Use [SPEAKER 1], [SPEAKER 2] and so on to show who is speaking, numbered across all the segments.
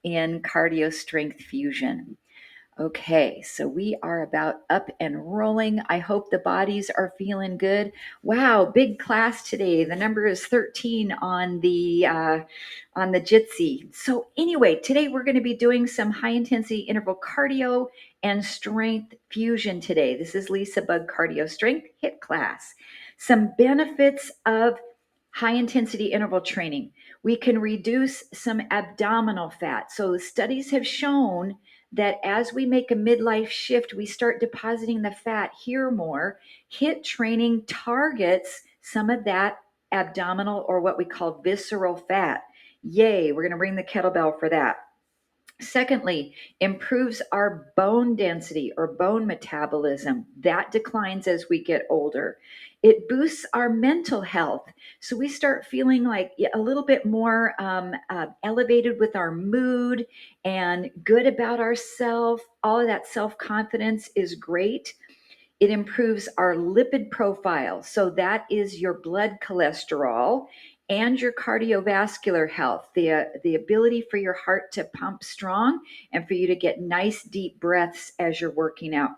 [SPEAKER 1] in cardio strength fusion. Okay, so we are about up and rolling. I hope the bodies are feeling good. Wow, big class today. The number is 13 on the Jitsi. So anyway, today we're going to be doing some high intensity interval cardio and strength fusion today. This is LisaBug Cardio Strength HIIT class. Some benefits of high intensity interval training. We can reduce some abdominal fat. So studies have shown that as we make a midlife shift, we start depositing the fat here more. HIIT training targets some of that abdominal or what we call visceral fat. Yay, we're going to ring the kettlebell for that. Secondly, improves our bone density or bone metabolism. That declines as we get older. It boosts our mental health. So we start feeling like a little bit more elevated with our mood and good about ourselves. All of that self-confidence is great. It improves our lipid profile. So that is your blood cholesterol and your cardiovascular health, the ability for your heart to pump strong and for you to get nice deep breaths as you're working out.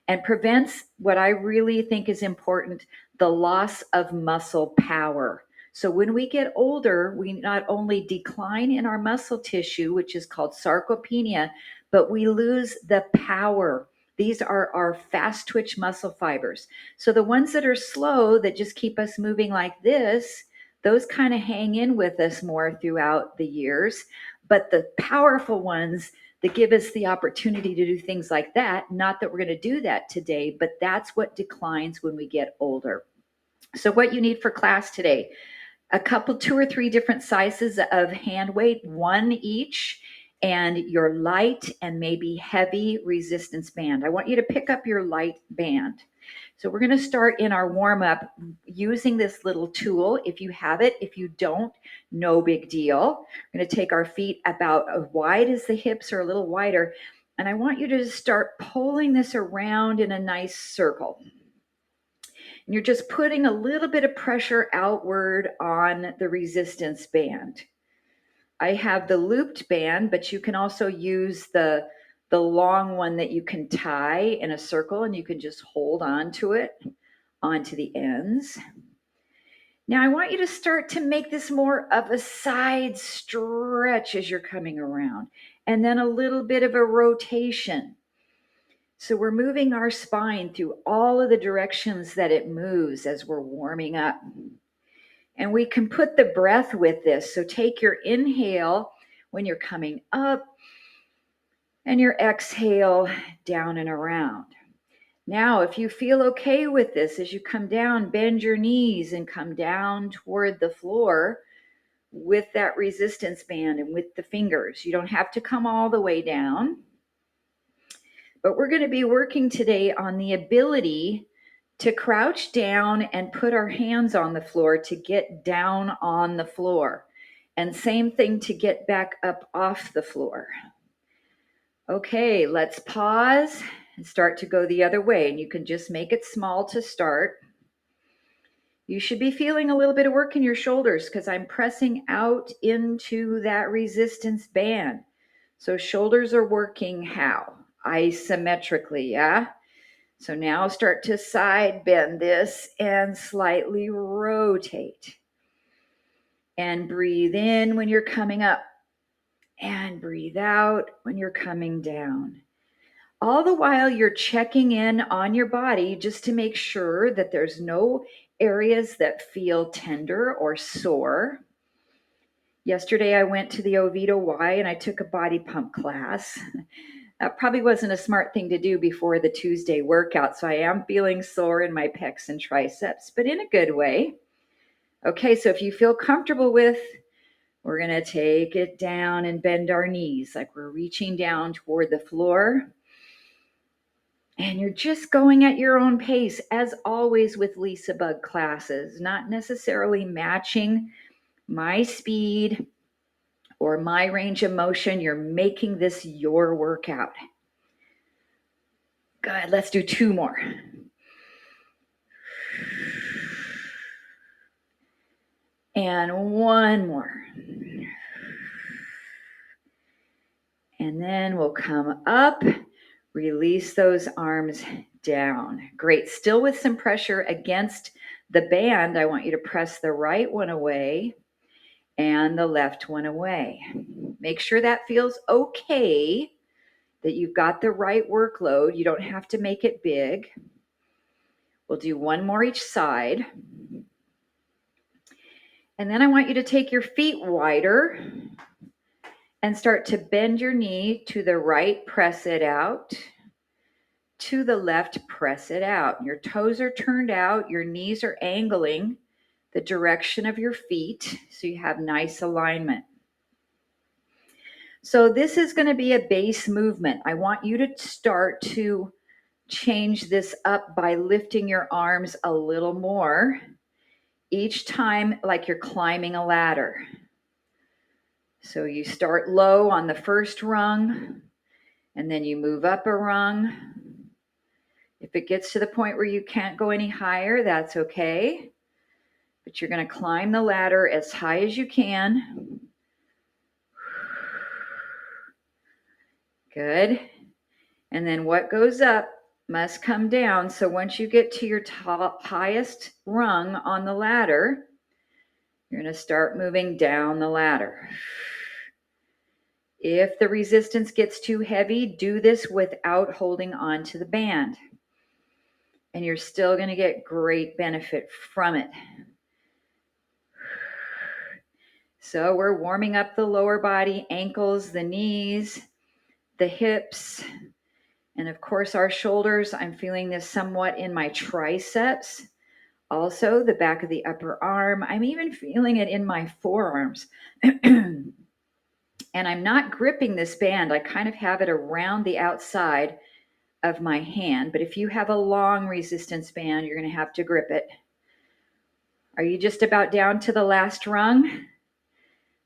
[SPEAKER 1] And prevents what I really think is important, the loss of muscle power. So when we get older, we not only decline in our muscle tissue, which is called sarcopenia, but we lose the power. These are our fast twitch muscle fibers. So the ones that are slow, that just keep us moving like this, those kind of hang in with us more throughout the years. But the powerful ones that give us the opportunity to do things like that, not that we're going to do that today, but that's what declines when we get older. So what you need for class today, a couple, 2 or 3 different sizes of hand weight, one each, and your light and maybe heavy resistance band. I want you to pick up your light band. So we're going to start in our warm up using this little tool. If you have it, if you don't, no big deal. We're going to take our feet about as wide as the hips or a little wider. And I want you to just start pulling this around in a nice circle. And you're just putting a little bit of pressure outward on the resistance band. I have the looped band, but you can also use the long one that you can tie in a circle, and you can just hold on to it onto the ends. Now I want you to start to make this more of a side stretch as you're coming around, and then a little bit of a rotation. So we're moving our spine through all of the directions that it moves as we're warming up. And we can put the breath with this. So take your inhale when you're coming up and your exhale down and around. Now, if you feel okay with this, as you come down, bend your knees and come down toward the floor with that resistance band and with the fingers. You don't have to come all the way down. But we're going to be working today on the ability to crouch down and put our hands on the floor to get down on the floor. And same thing to get back up off the floor. Okay, let's pause and start to go the other way. And you can just make it small to start. You should be feeling a little bit of work in your shoulders because I'm pressing out into that resistance band. So shoulders are working how? Isometrically, yeah? So now start to side bend this and slightly rotate. And breathe in when you're coming up. And breathe out when you're coming down. All the while you're checking in on your body just to make sure that there's no areas that feel tender or sore. Yesterday I went to the Oviedo Y and I took a body pump class. That probably wasn't a smart thing to do before the Tuesday workout, so I am feeling sore in my pecs and triceps, but in a good way. Okay, so if you feel comfortable with, we're going to take it down and bend our knees like we're reaching down toward the floor. And you're just going at your own pace, as always with LisaBug classes, not necessarily matching my speed or my range of motion. You're making this your workout. Good, let's do 2 more. And 1 more. And then we'll come up, release those arms down. Great. Still with some pressure against the band, I want you to press the right one away and the left one away. Make sure that feels okay, that you've got the right workload. You don't have to make it big. We'll do one more each side. And then I want you to take your feet wider and start to bend your knee to the right, press it out. To the left, press it out. Your toes are turned out, your knees are angling the direction of your feet so you have nice alignment. So this is going to be a base movement. I want you to start to change this up by lifting your arms a little more each time, like you're climbing a ladder. So you start low on the first rung, and then you move up a rung. If it gets to the point where you can't go any higher, that's okay. But you're going to climb the ladder as high as you can. Good. And then what goes up must come down. So once you get to your highest rung on the ladder, you're going to start moving down the ladder. If the resistance gets too heavy, do this without holding on to the band. And you're still going to get great benefit from it. So we're warming up the lower body, ankles, the knees, the hips, and of course our shoulders. I'm feeling this somewhat in my triceps. Also the back of the upper arm. I'm even feeling it in my forearms. And I'm not gripping this band. I kind of have it around the outside of my hand. But if you have a long resistance band, you're going to have to grip it. Are you just about down to the last rung?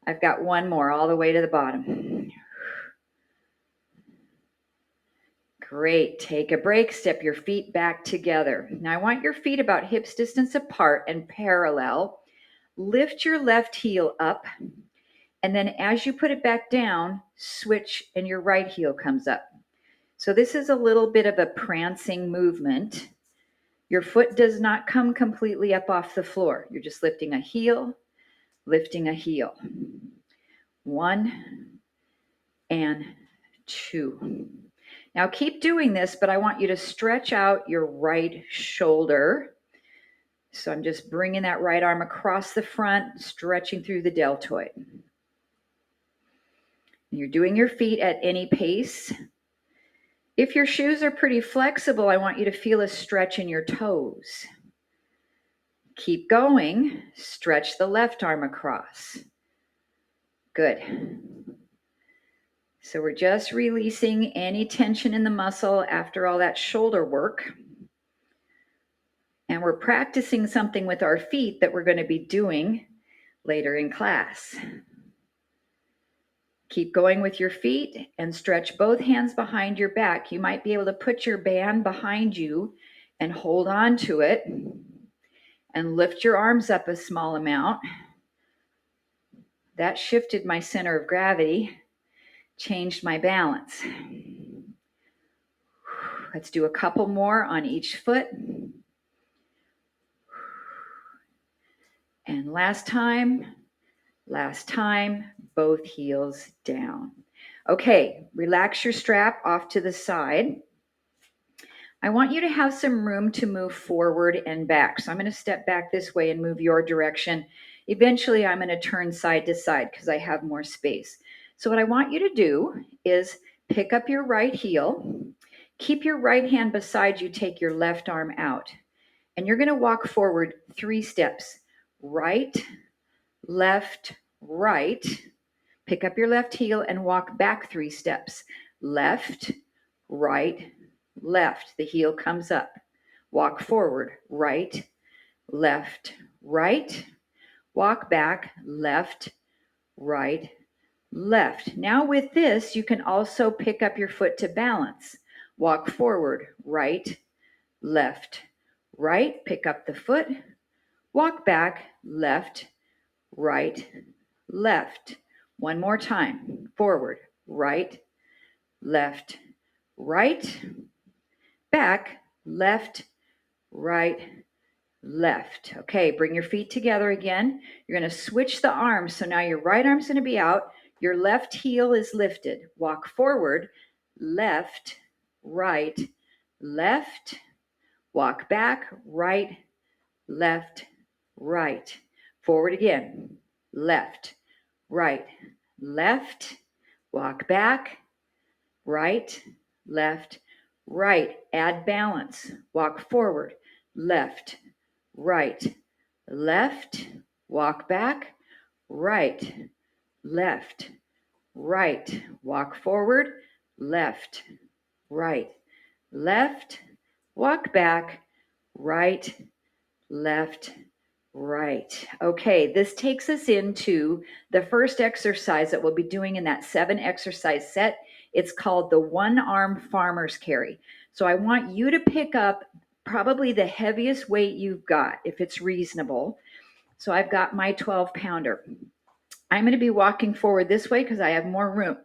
[SPEAKER 1] I've got one more all the way to the bottom. Great. Take a break. Step your feet back together. Now I want your feet about hips distance apart and parallel. Lift your left heel up. And then as you put it back down, switch and your right heel comes up. So this is a little bit of a prancing movement. Your foot does not come completely up off the floor. You're just lifting a heel, lifting a heel. 1 and 2. Now keep doing this, but I want you to stretch out your right shoulder. So I'm just bringing that right arm across the front, stretching through the deltoid. You're doing your feet at any pace. If your shoes are pretty flexible, I want you to feel a stretch in your toes. Keep going. Stretch the left arm across. Good. So we're just releasing any tension in the muscle after all that shoulder work. And we're practicing something with our feet that we're going to be doing later in class. Keep going with your feet and stretch both hands behind your back. You might be able to put your band behind you and hold on to it and lift your arms up a small amount. That shifted my center of gravity, changed my balance. Let's do a couple more on each foot. And last time, both heels down. Okay, relax your strap off to the side. I want you to have some room to move forward and back. So I'm going to step back this way and move your direction. Eventually, I'm going to turn side to side because I have more space. So what I want you to do is pick up your right heel, keep your right hand beside you, take your left arm out, and you're going to walk forward 3 steps. Right, left, right. Pick up your left heel and walk back 3 steps. Left, right, left. The heel comes up. Walk forward. Right, left, right. Walk back. Left, right, left. Now with this, you can also pick up your foot to balance. Walk forward. Right, left, right. Pick up the foot. Walk back. Left, right, left. One more time. Forward, right, left, right, back, left, right, left. Okay, bring your feet together again. You're going to switch the arms. So now your right arm's going to be out. Your left heel is lifted. Walk forward, left, right, left. Walk back, right, left, right. Forward again, left, right, left. Walk back, right, left, right. Add balance. Walk forward, left, right, left. Walk back, right, left, right. Walk forward, left, right, left. Walk back, right, left, right. Okay, this takes us into the first exercise that we'll be doing in that 7 exercise set. It's called the one arm farmer's carry. So I want you to pick up probably the heaviest weight you've got, if it's reasonable. So I've got my 12-pounder. I'm going to be walking forward this way because I have more room.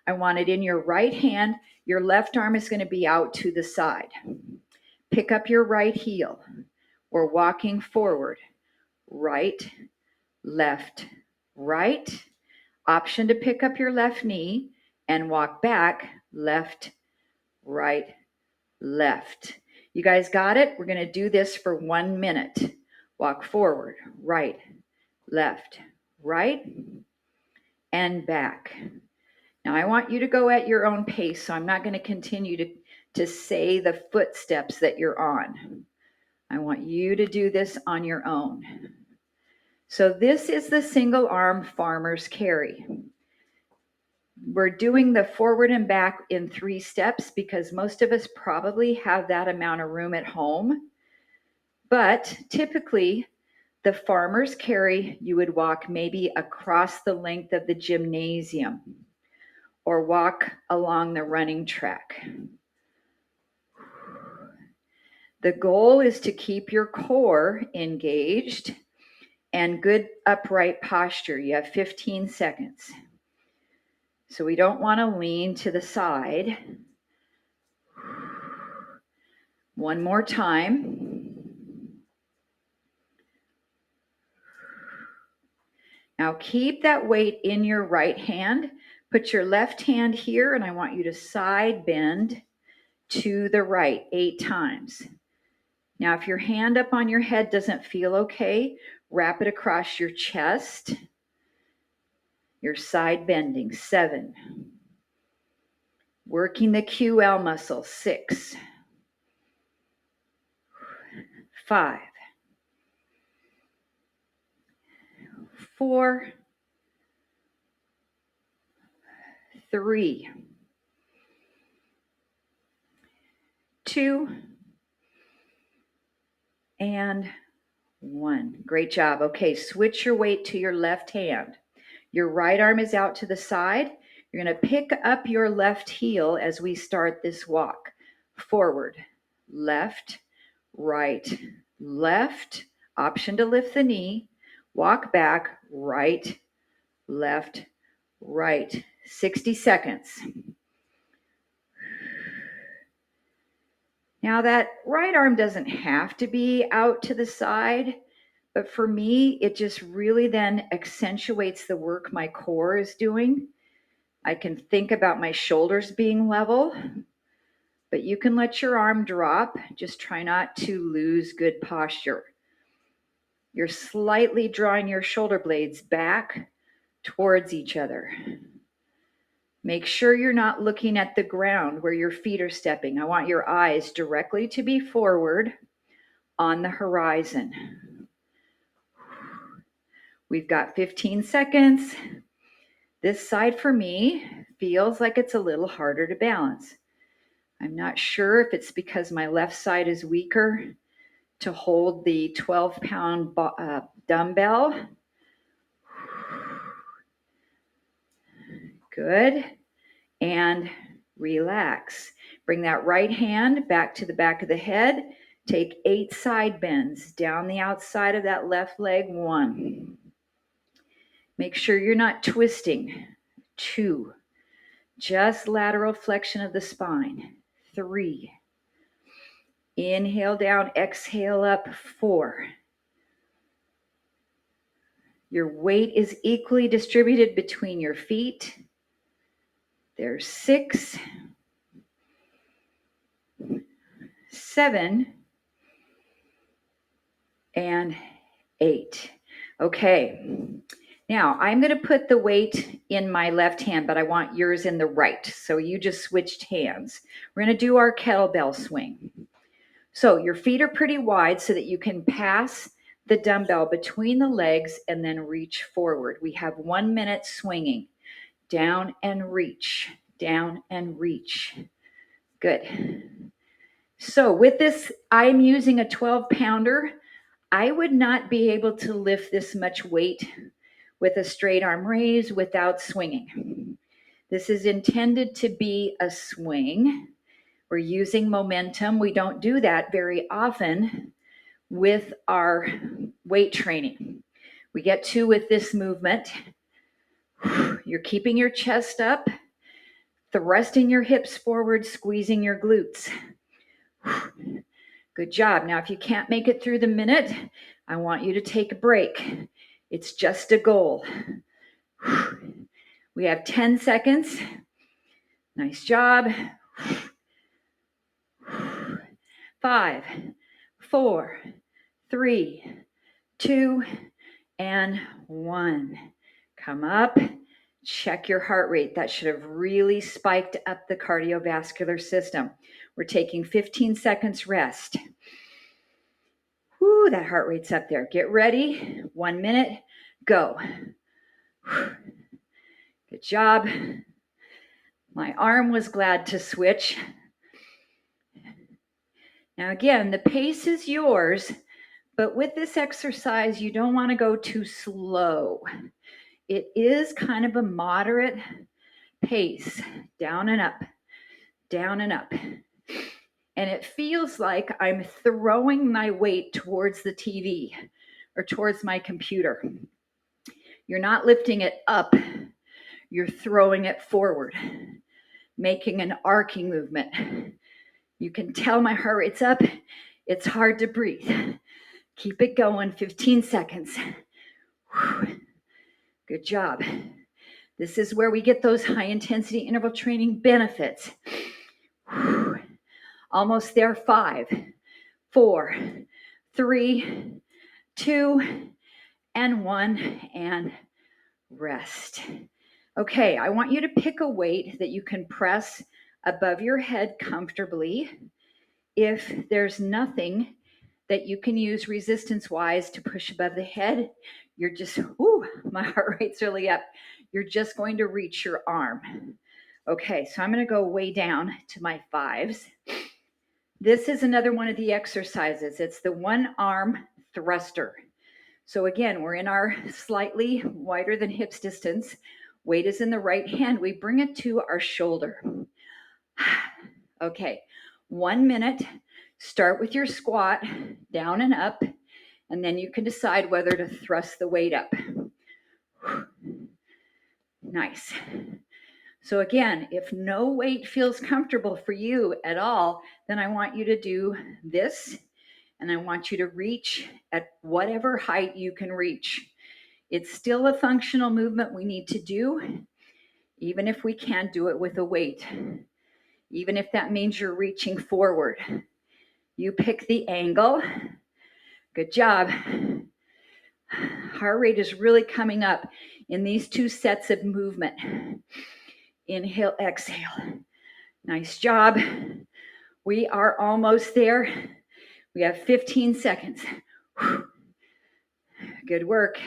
[SPEAKER 1] I want it in your right hand. Your left arm is going to be out to the side. Pick up your right heel. We're walking forward, right, left, right. Option to pick up your left knee and walk back, left, right, left. You guys got it? We're going to do this for 1 minute. Walk forward, right, left, right, and back. Now I want you to go at your own pace, so I'm not going to continue to say the footsteps that you're on. I want you to do this on your own. So this is the single arm farmer's carry. We're doing the forward and back in 3 steps because most of us probably have that amount of room at home. But typically, the farmer's carry, you would walk maybe across the length of the gymnasium or walk along the running track. The goal is to keep your core engaged and good upright posture. You have 15 seconds. So we don't want to lean to the side. One more time. Now keep that weight in your right hand. Put your left hand here, and I want you to side bend to the right 8 times. Now, if your hand up on your head doesn't feel okay, wrap it across your chest. You're side bending. 7. Working the QL muscle. 6. 5. 4. 3. 2. And 1. Great job. Okay, switch your weight to your left hand. Your right arm is out to the side. You're going to pick up your left heel as we start this walk. Forward, left, right, left. Option to lift the knee. Walk back, right, left, right. 60 seconds. Now that right arm doesn't have to be out to the side, but for me, it just really then accentuates the work my core is doing. I can think about my shoulders being level, but you can let your arm drop. Just try not to lose good posture. You're slightly drawing your shoulder blades back towards each other. Make sure you're not looking at the ground where your feet are stepping. I want your eyes directly to be forward on the horizon. We've got 15 seconds. This side for me feels like it's a little harder to balance. I'm not sure if it's because my left side is weaker to hold the 12-pound dumbbell. Good. And relax. Bring that right hand back to the back of the head. Take 8 side bends down the outside of that left leg. 1. Make sure you're not twisting. 2. Just lateral flexion of the spine. 3. Inhale down, exhale up. 4. Your weight is equally distributed between your feet. There's 6, 7, and 8. Okay. Now I'm going to put the weight in my left hand, but I want yours in the right. So you just switched hands. We're going to do our kettlebell swing. So your feet are pretty wide so that you can pass the dumbbell between the legs and then reach forward. We have 1 minute swinging. Down and reach, down and reach. Good. So with this, I'm using a 12-pounder. I would not be able to lift this much weight with a straight arm raise without swinging. This is intended to be a swing. We're using momentum. We don't do that very often with our weight training. We get 2 with this movement. You're keeping your chest up, thrusting your hips forward, squeezing your glutes. Good job. Now, if you can't make it through the minute, I want you to take a break. It's just a goal. We have 10 seconds. Nice job. 5, 4, 3, 2, and 1. Come up. Check your heart rate. That should have really spiked up the cardiovascular system. We're taking 15 seconds rest. Whoo, that heart rate's up there. Get ready. 1 minute. Go. Good job. My arm was glad to switch. Now again, the pace is yours, but with this exercise, you don't want to go too slow. It is kind of a moderate pace, down and up, down and up. And it feels like I'm throwing my weight towards the TV or towards my computer. You're not lifting it up, you're throwing it forward, making an arcing movement. You can tell my heart rate's up. It's hard to breathe. Keep it going, 15 seconds. Good job. This is where we get those high intensity interval training benefits. Almost there. 5, 4, 3, 2, and 1, and rest. Okay, I want you to pick a weight that you can press above your head comfortably. If there's nothing that you can use resistance-wise to push above the head, you're just, my heart rate's really up. You're just going to reach your arm. Okay, so I'm going to go way down to my 5s. This is another one of the exercises. It's the 1 arm thruster. So again, we're in our slightly wider than hips distance. Weight is in the right hand. We bring it to our shoulder. Okay, 1 minute. Start with your squat, down and up, and then you can decide whether to thrust the weight up. Nice. So again, if no weight feels comfortable for you at all, then I want you to do this, and I want you to reach at whatever height you can reach. It's still a functional movement we need to do, even if we can't do it with a weight, even if that means you're reaching forward. You pick the angle. Good job. Heart rate is really coming up in these 2 sets of movement. Inhale, exhale. Nice job. We are almost there. We have 15 seconds. Good work.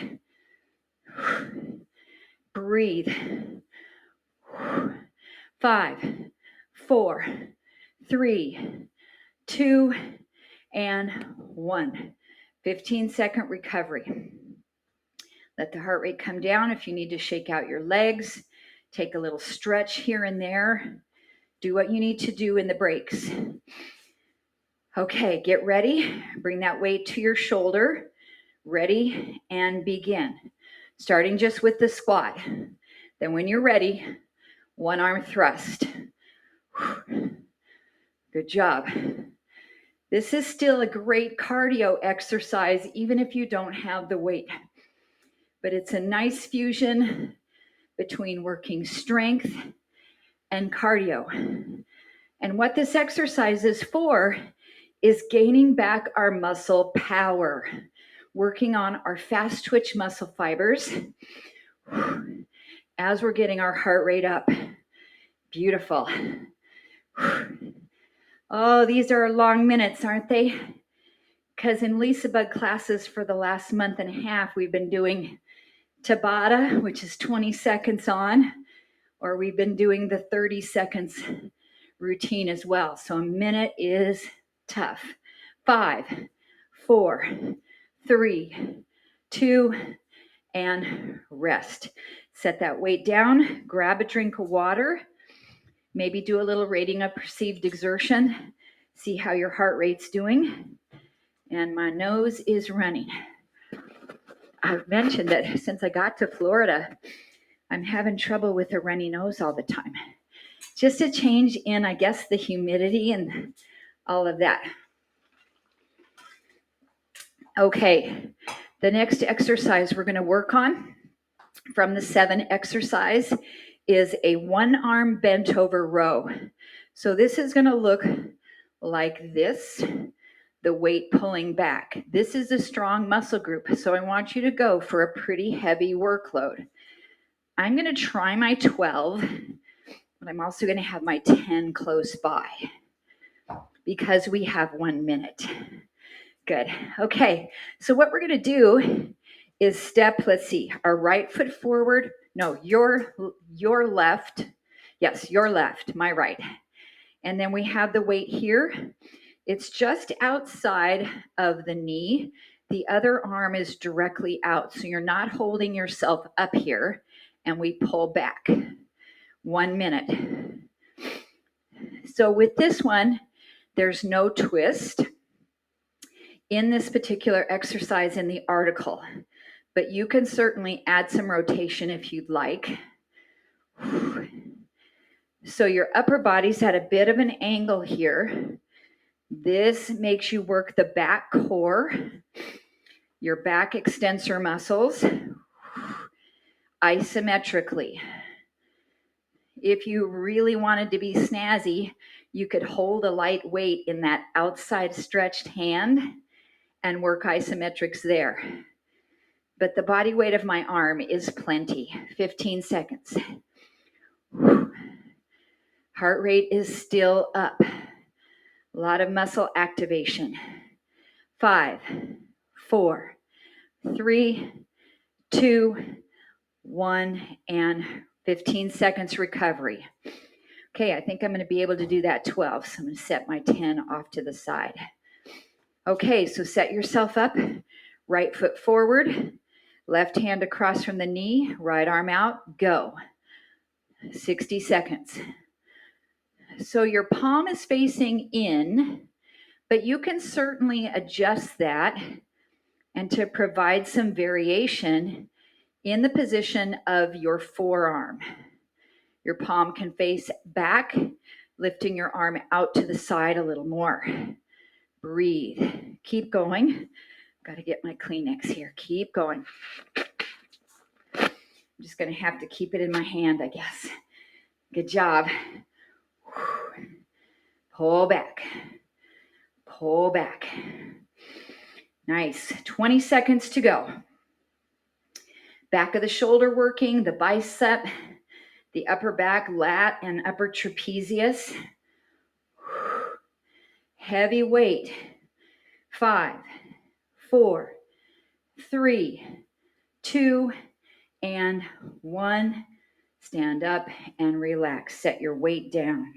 [SPEAKER 1] Breathe. 5, 4, 3, 2, and 1. 15-second recovery. Let the heart rate come down. If you need to shake out your legs, take a little stretch here and there. Do what you need to do in the breaks. Okay, get ready. Bring that weight to your shoulder. Ready, and begin. Starting just with the squat. Then when you're ready, One arm thrust. Good job. This is still a great cardio exercise, even if you don't have the weight. But it's a nice fusion between working strength and cardio. And what this exercise is for is gaining back our muscle power, working on our fast twitch muscle fibers as we're getting our heart rate up. Beautiful. Oh, these are long minutes, aren't they? Because in LisaBug classes for the last month and a half, we've been doing Tabata, which is 20 seconds on, or we've been doing the 30 seconds routine as well. So a minute is tough. 5, 4, 3, 2, and rest. Set that weight down, grab a drink of water, maybe do a little rating of perceived exertion, see how your heart rate's doing. And my nose is running. I've mentioned that since I got to Florida, I'm having trouble with a runny nose all the time. Just a change in, I guess, the humidity and all of that. Okay, the next exercise we're going to work on from the 7 exercise is a one arm bent over row. So this is going to look like this, the weight pulling back. This is a strong muscle group, so I want you to go for a pretty heavy workload. I'm going to try my 12, but I'm also going to have my 10 close by because we have 1 minute. Good. Okay, so what we're going to do is step, let's see, our right foot forward. No, your left. Yes, your left, my right. And then we have the weight here. It's just outside of the knee. The other arm is directly out, so you're not holding yourself up here, and we pull back. 1 minute. So with this one, there's no twist in this particular exercise in the article, but you can certainly add some rotation if you'd like. So your upper body's at a bit of an angle here. This makes you work the back core, your back extensor muscles, isometrically. If you really wanted to be snazzy, you could hold a light weight in that outside stretched hand and work isometrics there. But the body weight of my arm is plenty. 15 seconds. Heart rate is still up. A lot of muscle activation. 5, 4, 3, 2, 1, and 15 seconds recovery. Okay, I think I'm going to be able to do that 12, so I'm going to set my 10 off to the side. Okay, so set yourself up. Right foot forward, left hand across from the knee, right arm out, go. 60 seconds. So your palm is facing in, but you can certainly adjust that and to provide some variation in the position of your forearm. Your palm can face back, lifting your arm out to the side a little more. Breathe. Keep going. Got to get my Kleenex here. Keep going. I'm just going to have to keep it in my hand, I guess. Good job. Pull back. Pull back. Nice. 20 seconds to go. Back of the shoulder working, the bicep, the upper back, lat, and upper trapezius. Heavy weight. 5, 4, 3, 2, and 1. Stand up and relax. Set your weight down.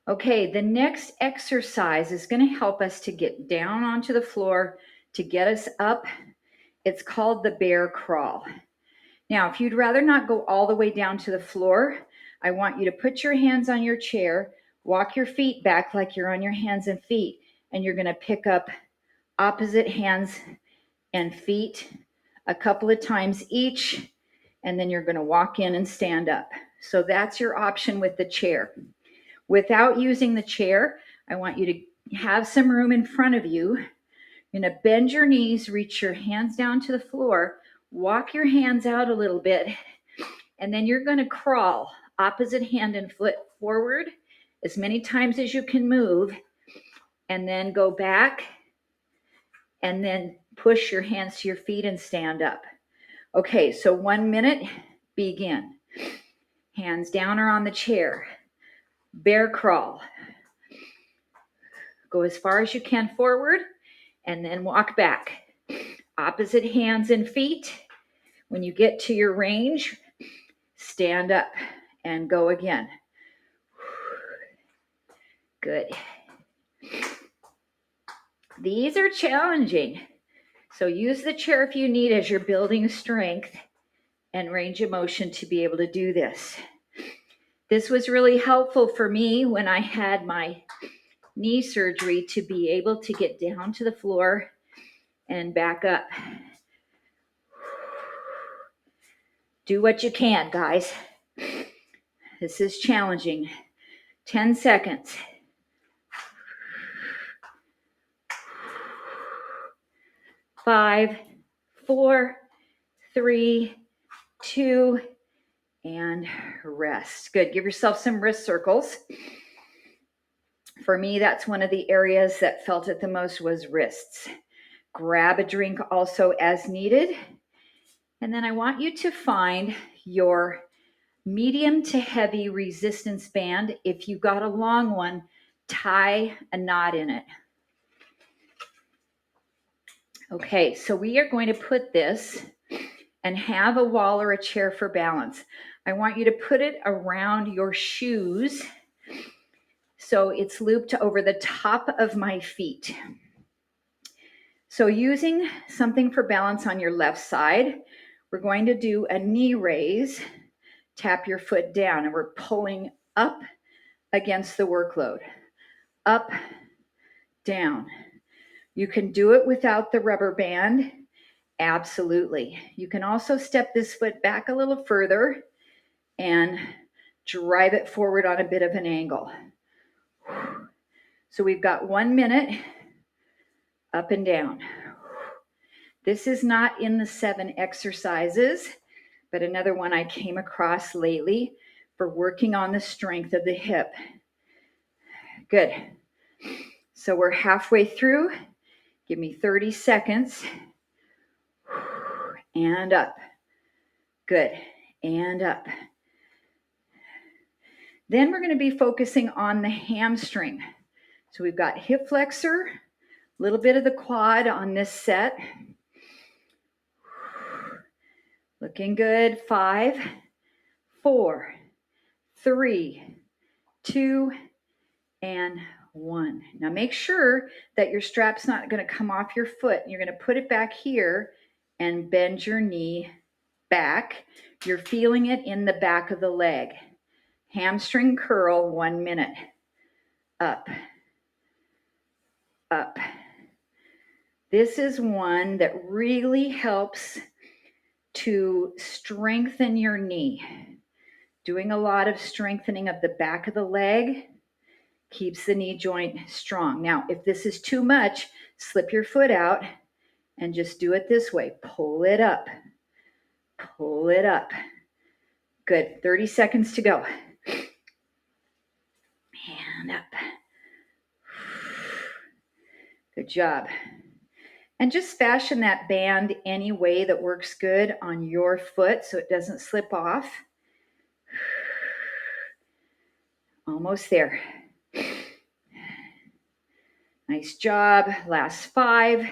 [SPEAKER 1] Okay, the next exercise is going to help us to get down onto the floor to get us up. It's called the bear crawl. Now, if you'd rather not go all the way down to the floor, I want you to put your hands on your chair, walk your feet back like you're on your hands and feet, and you're going to pick up opposite hands and feet a couple of times each, and then you're going to walk in and stand up. So that's your option with the chair. Without using the chair, I want you to have some room in front of you. You're going to bend your knees, reach your hands down to the floor, walk your hands out a little bit, and then you're going to crawl opposite hand and foot forward as many times as you can move, and then go back, and then push your hands to your feet and stand up. Okay, so 1 minute, begin. Hands down or on the chair. Bear crawl. Go as far as you can forward, and then walk back. Opposite hands and feet. When you get to your range, stand up and go again. Good. These are challenging. So use the chair if you need as you're building strength and range of motion to be able to do this. This was really helpful for me when I had my knee surgery to be able to get down to the floor and back up. Do what you can, guys. This is challenging. 10 seconds. 5, 4, 3, 2, and rest. Good. Give yourself some wrist circles. For me, that's one of the areas that felt it the most was wrists. Grab a drink also as needed. And then I want you to find your medium to heavy resistance band. If you've got a long one, tie a knot in it. Okay, so we are going to put this and have a wall or a chair for balance. I want you to put it around your shoes so it's looped over the top of my feet. So using something for balance on your left side, we're going to do a knee raise. Tap your foot down, and we're pulling up against the workload. Up, down. You can do it without the rubber band. Absolutely. You can also step this foot back a little further and drive it forward on a bit of an angle. So we've got 1 minute, up and down. This is not in the 7 exercises, but another one I came across lately for working on the strength of the hip. Good. So we're halfway through. Give me 30 seconds. And up. Good. And up. Then we're going to be focusing on the hamstring. So we've got hip flexor, a little bit of the quad on this set. Looking good. 5, 4, 3, 2, and 1. Now make sure that your strap's not going to come off your foot. You're going to put it back here and bend your knee back. You're feeling it in the back of the leg. Hamstring curl, 1 minute. Up. Up. This is one that really helps to strengthen your knee. Doing a lot of strengthening of the back of the leg keeps the knee joint strong. Now, if this is too much, slip your foot out and just do it this way. Pull it up. Pull it up. Good. 30 seconds to go. And up. Good job. And just fashion that band any way that works good on your foot so it doesn't slip off. Almost there. Nice job. Last 5,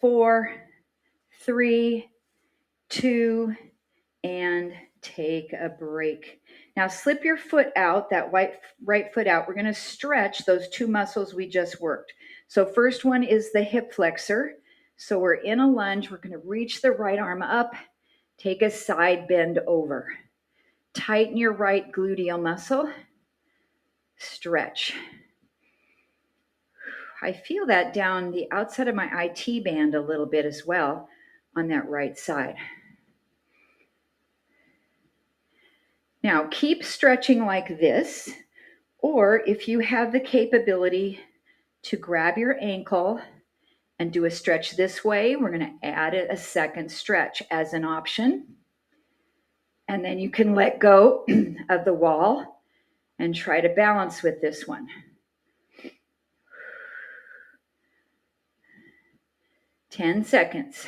[SPEAKER 1] 4, 3, 2, and take a break. Now slip your foot out, that right foot out. We're going to stretch those 2 muscles we just worked. So first one is the hip flexor. So we're in a lunge. We're going to reach the right arm up, take a side bend over. Tighten your right gluteal muscle. Stretch. I feel that down the outside of my IT band a little bit as well on that right side. Now keep stretching like this, or if you have the capability to grab your ankle and do a stretch this way, we're going to add a second stretch as an option. And then you can let go of the wall and try to balance with this one. 10 seconds.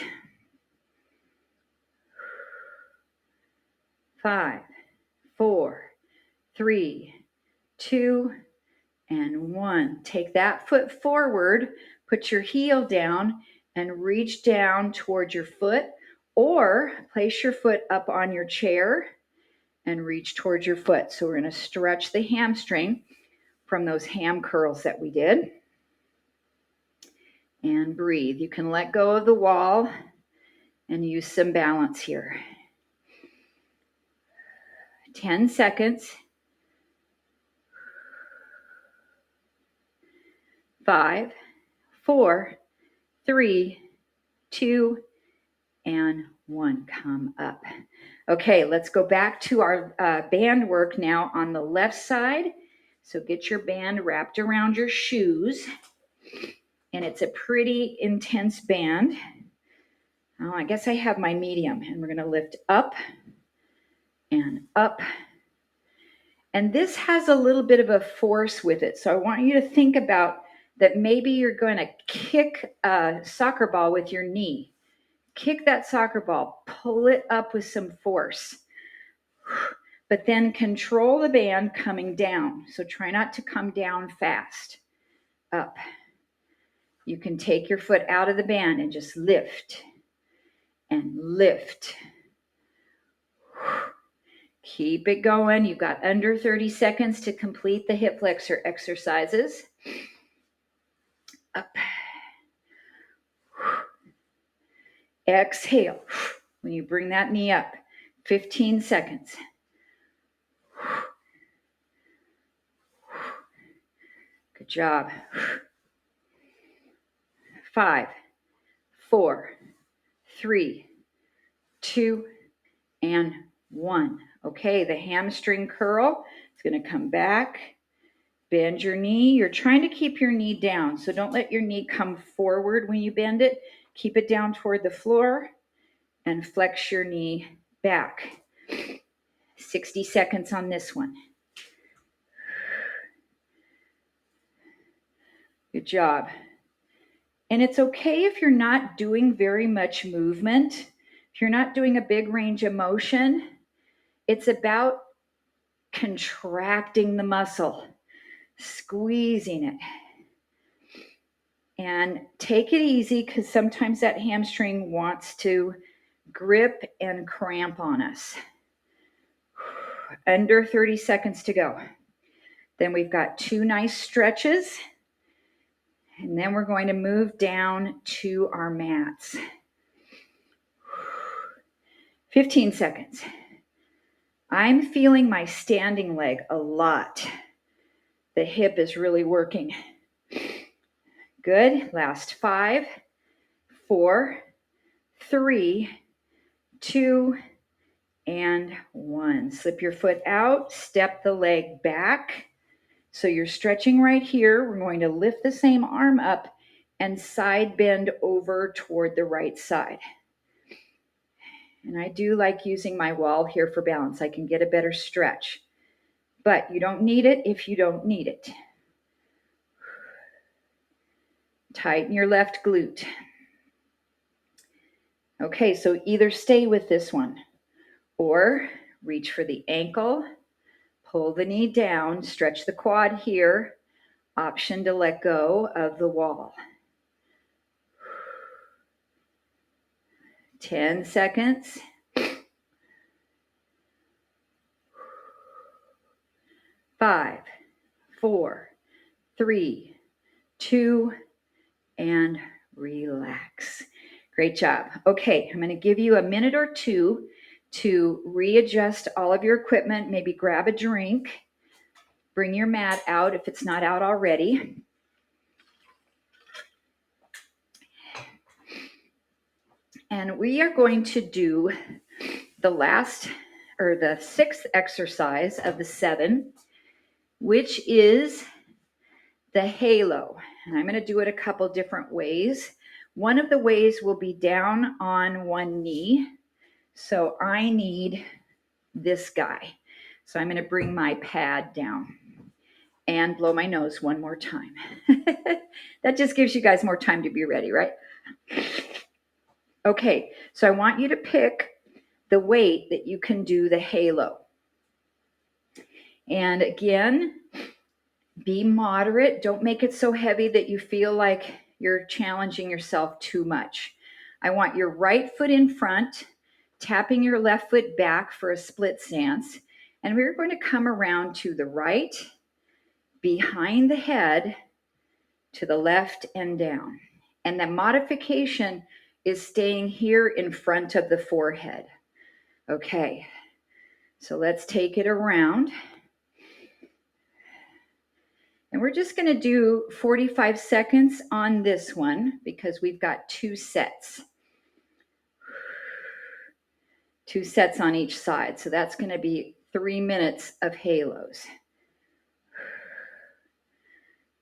[SPEAKER 1] 5, 4, 3, 2, and 1. Take that foot forward, put your heel down, and reach down towards your foot, or place your foot up on your chair and reach towards your foot. So we're going to stretch the hamstring from those ham curls that we did. And breathe. You can let go of the wall and use some balance here. 10 seconds. 5, 4, 3, 2, and 1. Come up. Okay, let's go back to our band work now on the left side. So get your band wrapped around your shoes. And it's a pretty intense band. Oh, I guess I have my medium. And we're going to lift up and up. And this has a little bit of a force with it. So I want you to think about that maybe you're going to kick a soccer ball with your knee. Kick that soccer ball, pull it up with some force. But then control the band coming down. So try not to come down fast. Up. You can take your foot out of the band and just lift and lift. Keep it going. You've got under 30 seconds to complete the hip flexor exercises. Up. Exhale. When you bring that knee up, 15 seconds. Good job. 5, 4, 3, 2, and 1. Okay, the hamstring curl is going to come back. Bend your knee. You're trying to keep your knee down, so don't let your knee come forward when you bend it. Keep it down toward the floor and flex your knee back. 60 seconds on this one. Good job. And it's okay if you're not doing very much movement. If you're not doing a big range of motion, it's about contracting the muscle, squeezing it. And take it easy because sometimes that hamstring wants to grip and cramp on us. Under 30 seconds to go. Then we've got 2 nice stretches. And then we're going to move down to our mats. 15 seconds. I'm feeling my standing leg a lot. The hip is really working. Good. Last 5, 4, 3, 2, and 1. Slip your foot out, step the leg back. So you're stretching right here. We're going to lift the same arm up and side bend over toward the right side. And I do like using my wall here for balance. I can get a better stretch. But you don't need it if you don't need it. Tighten your left glute. Okay, so either stay with this one or reach for the ankle, pull the knee down, stretch the quad here, option to let go of the wall. 10 seconds. 5, 4, 3, 2, and relax. Great job. Okay, I'm going to give you a minute or two to readjust all of your equipment. Maybe grab a drink. Bring your mat out if it's not out already. And we are going to do the last or the 6th exercise of the 7, which is the halo. And I'm going to do it a couple different ways. One of the ways will be down on one knee. So I need this guy. So I'm going to bring my pad down and blow my nose one more time. That just gives you guys more time to be ready, right? Okay, so I want you to pick the weight that you can do the halo. And again, be moderate. Don't make it so heavy that you feel like you're challenging yourself too much. I want your right foot in front, tapping your left foot back for a split stance. And we're going to come around to the right, behind the head, to the left and down. And the modification is staying here in front of the forehead. Okay, so let's take it around. And we're just going to do 45 seconds on this one because we've got 2 sets. 2 sets on each side. So that's going to be 3 minutes of halos.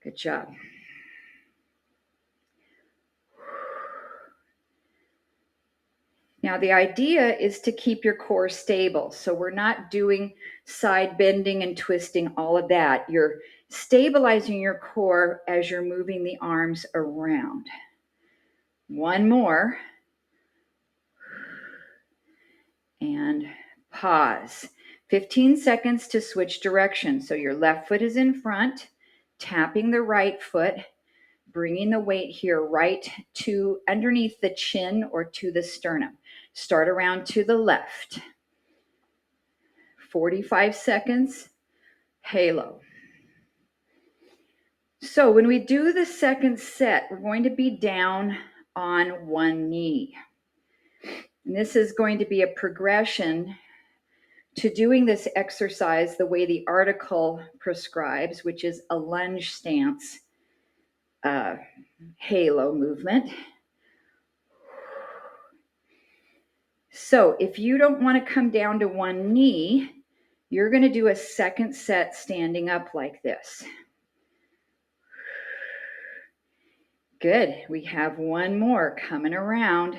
[SPEAKER 1] Good job. Now, the idea is to keep your core stable. So we're not doing side bending and twisting, all of that. You're stabilizing your core as you're moving the arms around. One more. And pause. 15 seconds to switch direction. So your left foot is in front, tapping the right foot, bringing the weight here right to underneath the chin or to the sternum. Start around to the left. 45 seconds, halo. So when we do the second set, we're going to be down on one knee. And this is going to be a progression to doing this exercise the way the article prescribes, which is a lunge stance halo movement. So if you don't want to come down to one knee, you're going to do a second set standing up like this. Good. We have one more coming around.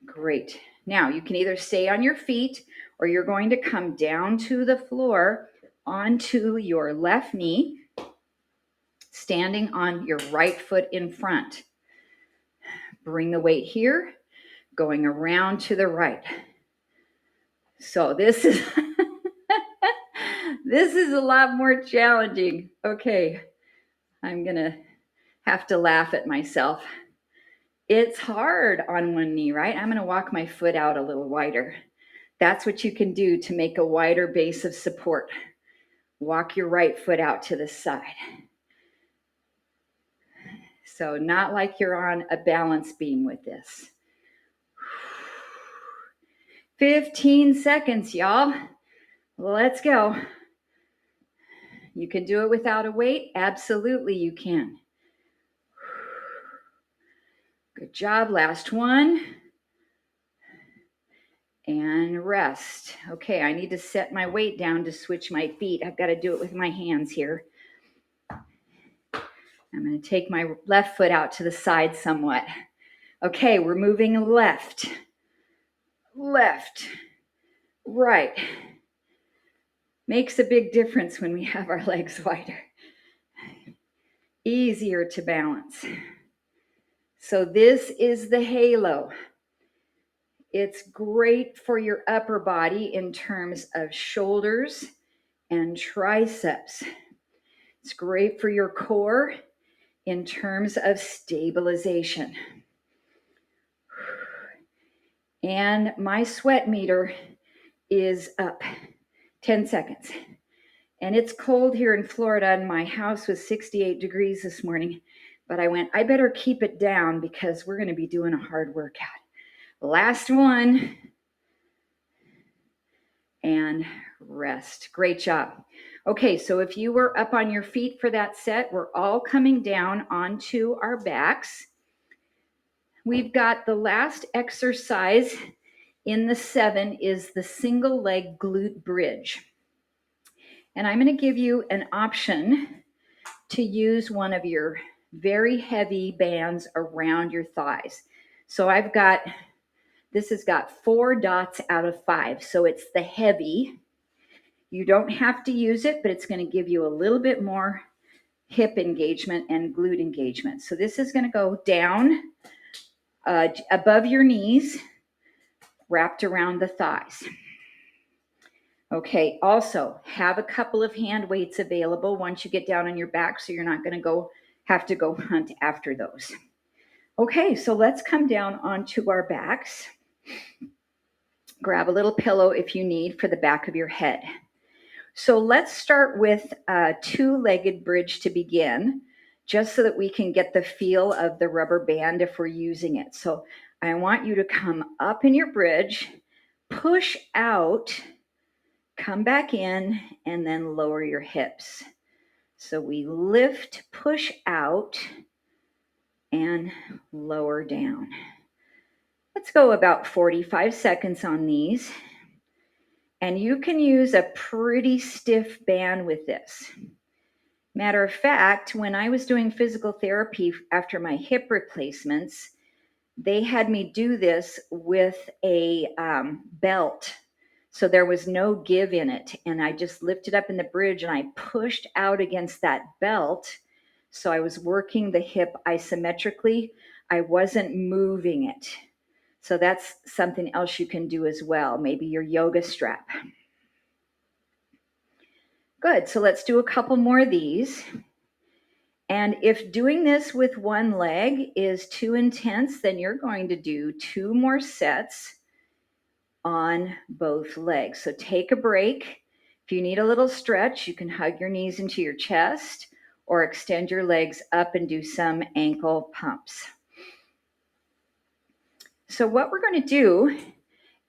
[SPEAKER 1] Great. Now you can either stay on your feet or you're going to come down to the floor onto your left knee, standing on your right foot in front. Bring the weight here, going around to the right. So this is this is a lot more challenging. Okay, I'm gonna have to laugh at myself. It's hard on one knee, right? I'm gonna walk my foot out a little wider. That's what you can do to make a wider base of support. Walk your right foot out to the side. So not like you're on a balance beam with this. 15 seconds, y'all. Let's go. You can do it without a weight? Absolutely you can. Good job. Last one. And rest. Okay, I need to set my weight down to switch my feet. I've got to do it with my hands here. I'm going to take my left foot out to the side somewhat. Okay, we're moving left, right. Makes a big difference when we have our legs wider. Easier to balance. So this is the halo. It's great for your upper body in terms of shoulders and triceps. It's great for your core in terms of stabilization. And my sweat meter is up. 10 seconds. And it's cold here in Florida, and my house was 68 degrees this morning. But I went, I better keep it down because we're going to be doing a hard workout. Last one. And rest. Great job. Okay, so if you were up on your feet for that set, we're all coming down onto our backs. We've got the last exercise in the 7 is the single leg glute bridge. And I'm going to give you an option to use one of your very heavy bands around your thighs. So this has got 4 dots out of 5. So it's the heavy. You don't have to use it, but it's going to give you a little bit more hip engagement and glute engagement. So this is going to go down above your knees, wrapped around the thighs. Okay, also have a couple of hand weights available once you get down on your back, so you're not going to have to go hunt after those. Okay, so let's come down onto our backs. Grab a little pillow if you need for the back of your head. So let's start with a 2-legged bridge to begin, just so that we can get the feel of the rubber band if we're using it. So I want you to come up in your bridge, push out, come back in, and then lower your hips. So we lift, push out, and lower down. Let's go about 45 seconds on these. And you can use a pretty stiff band with this. Matter of fact, when I was doing physical therapy after my hip replacements, they had me do this with a belt. So there was no give in it. And I just lifted up in the bridge and I pushed out against that belt. So I was working the hip isometrically. I wasn't moving it. So that's something else you can do as well. Maybe your yoga strap. Good. So let's do a couple more of these. And if doing this with one leg is too intense, then you're going to do 2 more sets on both legs. So take a break. If you need a little stretch, you can hug your knees into your chest or extend your legs up and do some ankle pumps. So what we're going to do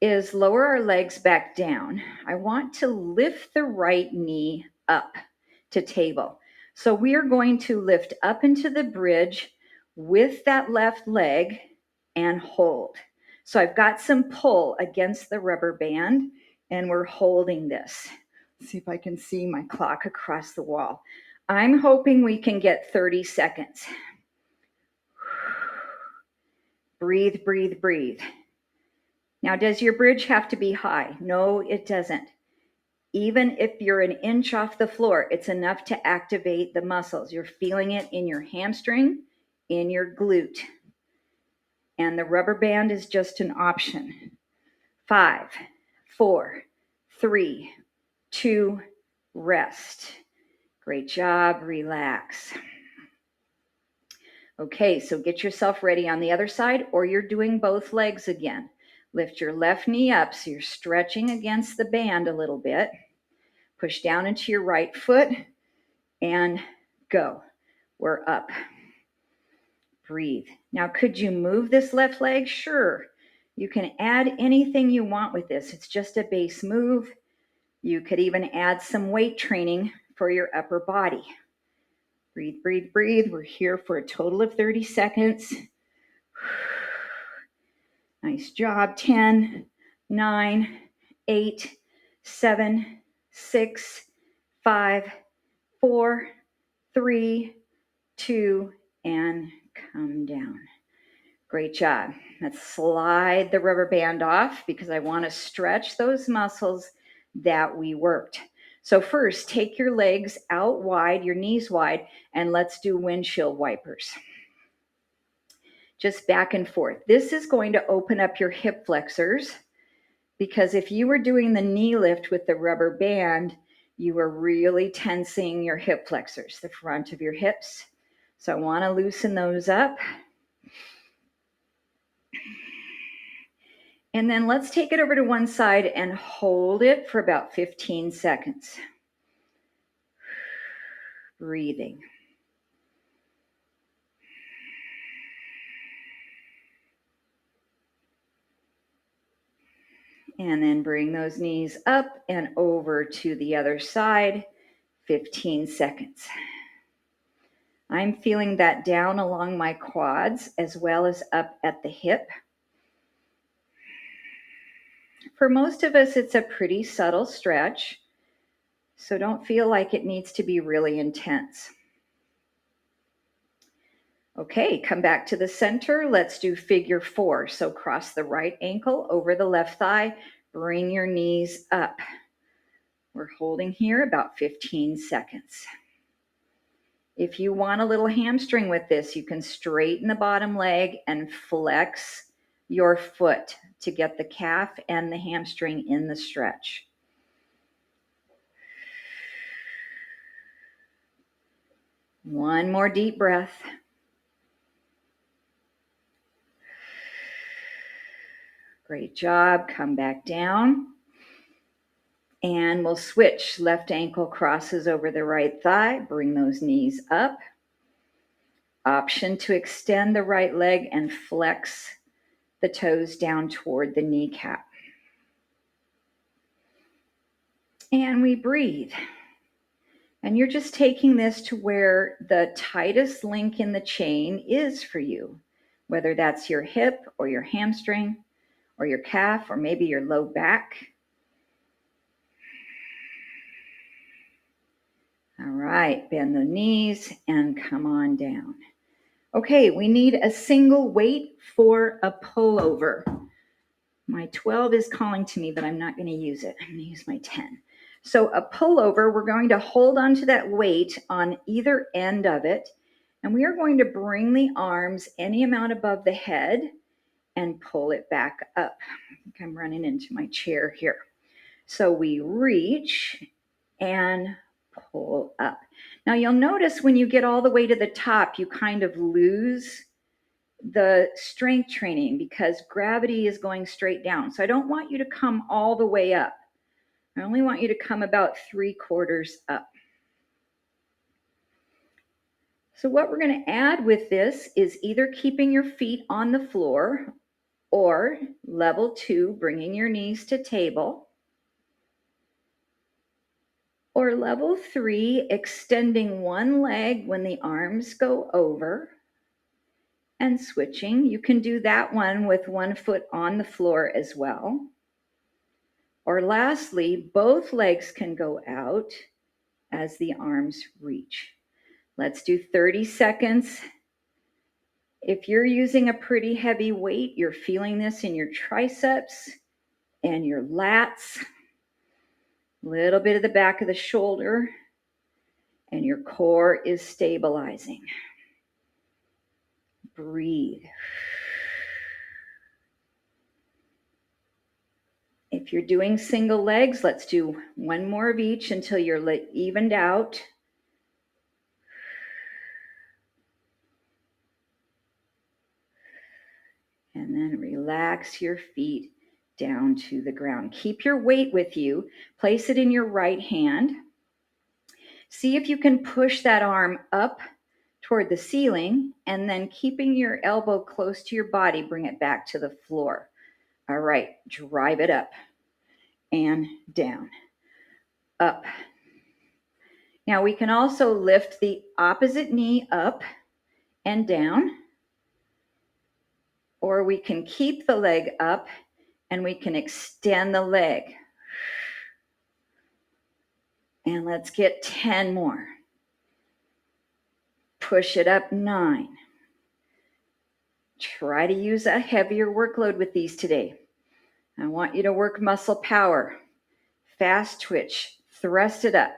[SPEAKER 1] is lower our legs back down. I want to lift the right knee up to table. So we are going to lift up into the bridge with that left leg and hold. So I've got some pull against the rubber band and we're holding this. Let's see if I can see my clock across the wall. I'm hoping we can get 30 seconds. Breathe, breathe, breathe. Now, does your bridge have to be high? No, it doesn't. Even if you're an inch off the floor, it's enough to activate the muscles. You're feeling it in your hamstring, in your glute. And the rubber band is just an option. 5, 4, 3, 2, rest. Great job, relax. Okay, so get yourself ready on the other side, or you're doing both legs again. Lift your left knee up so you're stretching against the band a little bit. Push down into your right foot and go. We're up. Breathe. Now, could you move this left leg? Sure. You can add anything you want with this. It's just a base move. You could even add some weight training for your upper body. Breathe, breathe, breathe. We're here for a total of 30 seconds. Nice job. 10, 9, 8, 7, 6, 5, 4, 3, 2, and come down. Great job. Let's slide the rubber band off because I want to stretch those muscles that we worked. So first, take your legs out wide, your knees wide, and let's do windshield wipers. Just back and forth. This is going to open up your hip flexors because if you were doing the knee lift with the rubber band, you were really tensing your hip flexors, the front of your hips. So I want to loosen those up. And then let's take it over to one side and hold it for about 15 seconds. Breathing. And then bring those knees up and over to the other side, 15 seconds. I'm feeling that down along my quads as well as up at the hip. For most of us, it's a pretty subtle stretch, so don't feel like it needs to be really intense. Okay, come back to the center. Let's do figure 4. So cross the right ankle over the left thigh. Bring your knees up. We're holding here about 15 seconds. If you want a little hamstring with this, you can straighten the bottom leg and flex your foot to get the calf and the hamstring in the stretch. One more deep breath. Great job. Come back down. And we'll switch. Left ankle crosses over the right thigh. Bring those knees up. Option to extend the right leg and flex the toes down toward the kneecap. And we breathe. And you're just taking this to where the tightest link in the chain is for you, whether that's your hip or your hamstring or your calf or maybe your low back. All right, bend the knees and come on down. Okay, we need a single weight for a pullover. My 12 is calling to me, but I'm not going to use it. I'm going to use my 10. So a pullover, we're going to hold onto that weight on either end of it, and we are going to bring the arms any amount above the head and pull it back up. I think I'm running into my chair here. So we reach and pull up. Now you'll notice when you get all the way to the top, you kind of lose the strength training because gravity is going straight down. So I don't want you to come all the way up. I only want you to come about 3/4 up. So what we're going to add with this is either keeping your feet on the floor or level 2, bringing your knees to table, or level 3, extending one leg when the arms go over and switching. You can do that one with one foot on the floor as well. Or lastly, both legs can go out as the arms reach. Let's do 30 seconds. If you're using a pretty heavy weight, you're feeling this in your triceps and your lats, a little bit of the back of the shoulder, and your core is stabilizing. Breathe. If you're doing single legs, let's do one more of each until you're evened out. And then relax your feet down to the ground. Keep your weight with you. Place it in your right hand. See if you can push that arm up toward the ceiling, and then keeping your elbow close to your body, bring it back to the floor. All right, drive it up and down, up. Now we can also lift the opposite knee up and down, or we can keep the leg up and we can extend the leg. And let's get 10 more. Push it up, 9. Try to use a heavier workload with these today. I want you to work muscle power. Fast twitch, thrust it up.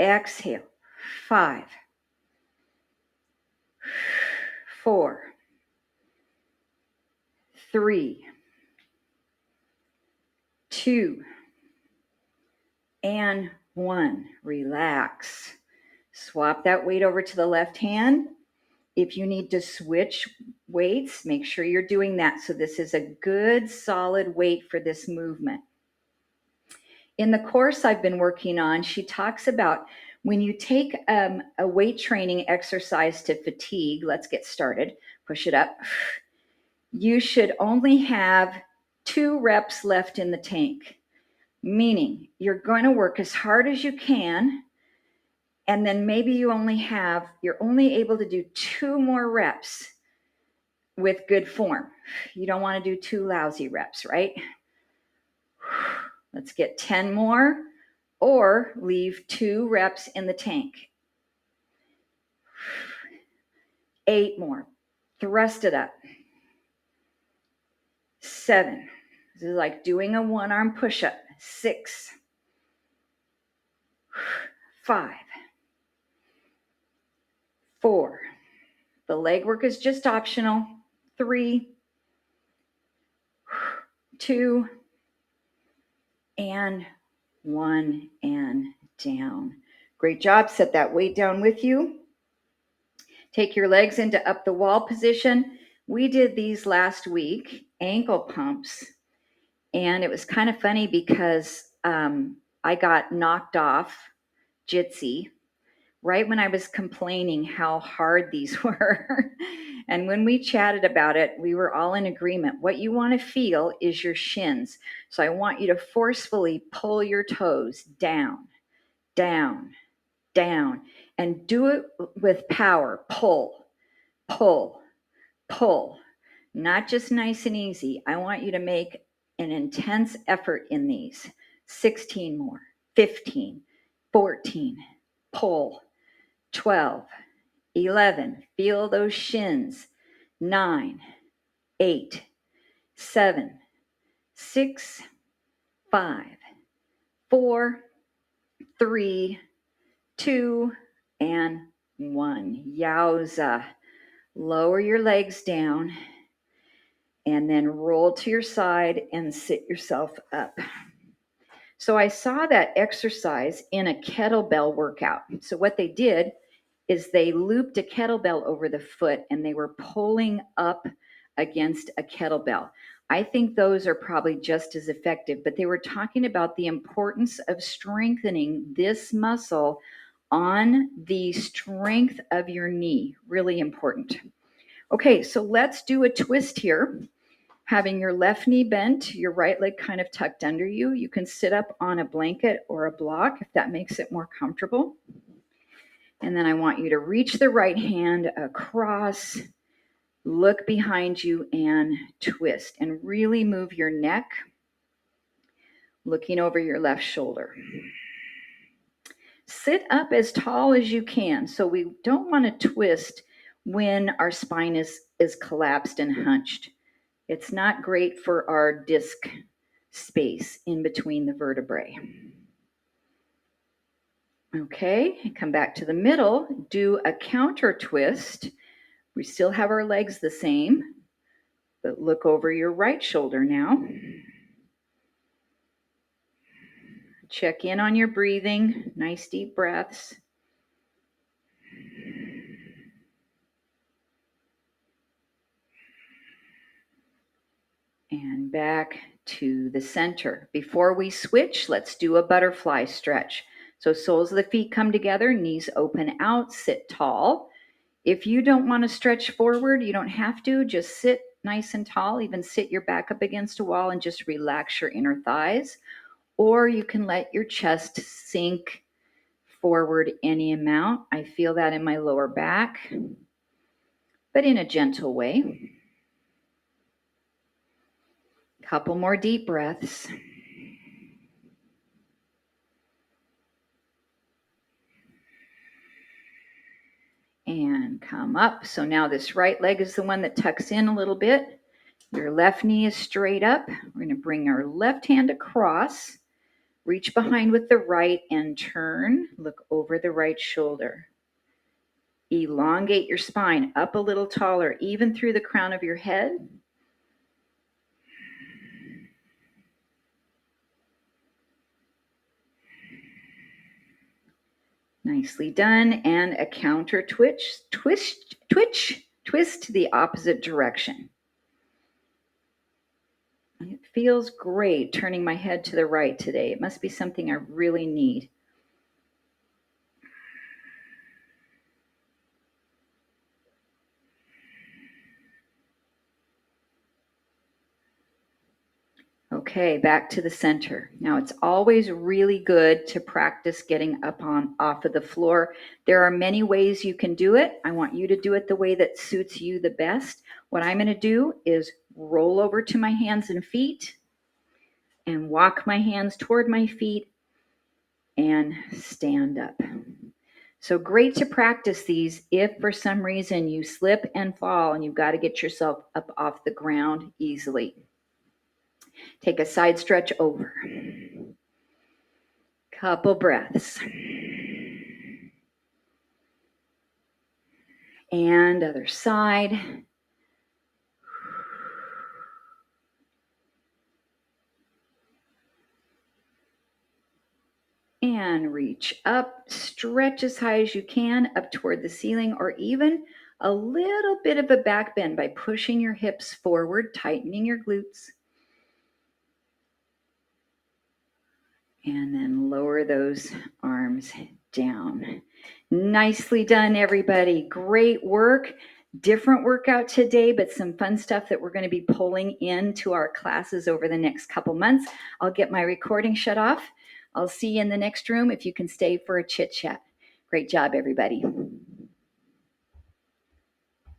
[SPEAKER 1] Exhale, 5, 4, 3, 2, and 1. Relax. Swap that weight over to the left hand. If you need to switch weights, make sure you're doing that. So this is a good solid weight for this movement. In the course I've been working on, she talks about when you take a weight training exercise to fatigue, let's get started, push it up. You should only have 2 reps left in the tank, meaning you're going to work as hard as you can, and then maybe you're only able to do 2 more reps with good form. You don't want to do 2 lousy reps, right? Let's get 10 more, or leave 2 reps in the tank. 8 more. Thrust it up. 7. This is like doing a 1-arm push-up. 6. 5. 4. The leg work is just optional. 3. 2. And 1, and down. Great job. Set that weight down with you. Take your legs into up the wall position. We did these last week, ankle pumps, and it was kind of funny because I got knocked off Jitsi right when I was complaining how hard these were. And when we chatted about it, we were all in agreement. What you want to feel is your shins. So I want you to forcefully pull your toes down, down, down, and do it with power. Pull, pull, pull. Not just nice and easy. I want you to make an intense effort in these. 16 more, 15, 14, pull, 12, 11, feel those shins. 9, 8, 7, 6, 5, 4, 3, 2, and 1. Yowza. Lower your legs down and then roll to your side and sit yourself up. So I saw that exercise in a kettlebell workout. So what they did is they looped a kettlebell over the foot and they were pulling up against a kettlebell. I think those are probably just as effective, but they were talking about the importance of strengthening this muscle on the strength of your knee. Really important. Okay, so let's do a twist here. Having your left knee bent, your right leg kind of tucked under you. You can sit up on a blanket or a block if that makes it more comfortable. And then I want you to reach the right hand across, look behind you and twist, and really move your neck, looking over your left shoulder. Sit up as tall as you can. So we don't want to twist when our spine is collapsed and hunched. It's not great for our disc space in between the vertebrae. Okay, come back to the middle, do a counter twist. We still have our legs the same, but look over your right shoulder now. Check in on your breathing, nice deep breaths. And back to the center. Before we switch, let's do a butterfly stretch. So soles of the feet come together, knees open out, sit tall. If you don't want to stretch forward, you don't have to. Just sit nice and tall. Even sit your back up against a wall and just relax your inner thighs. Or you can let your chest sink forward any amount. I feel that in my lower back, but in a gentle way. Couple more deep breaths. And come up. So now this right leg is the one that tucks in a little bit. Your left knee is straight up. We're going to bring our left hand across, reach behind with the right and turn. Look over the right shoulder. Elongate your spine up a little taller, even through the crown of your head. Nicely done. And a counter twist the opposite direction. It feels great turning my head to the right today. It must be something I really need. Okay, back to the center. Now it's always really good to practice getting up off of the floor. There are many ways you can do it. I want you to do it the way that suits you the best. What I'm going to do is roll over to my hands and feet, and walk my hands toward my feet and stand up. So great to practice these if for some reason you slip and fall and you've got to get yourself up off the ground easily. Take a side stretch over. Couple breaths. And other side. And reach up, stretch as high as you can up toward the ceiling, or even a little bit of a back bend by pushing your hips forward, tightening your glutes. And then lower those arms down. Nicely done, everybody. Great work. Different workout today, but some fun stuff that we're going to be pulling into our classes over the next couple months. I'll get my recording shut off. I'll see you in the next room if you can stay for a chit chat. Great job, everybody.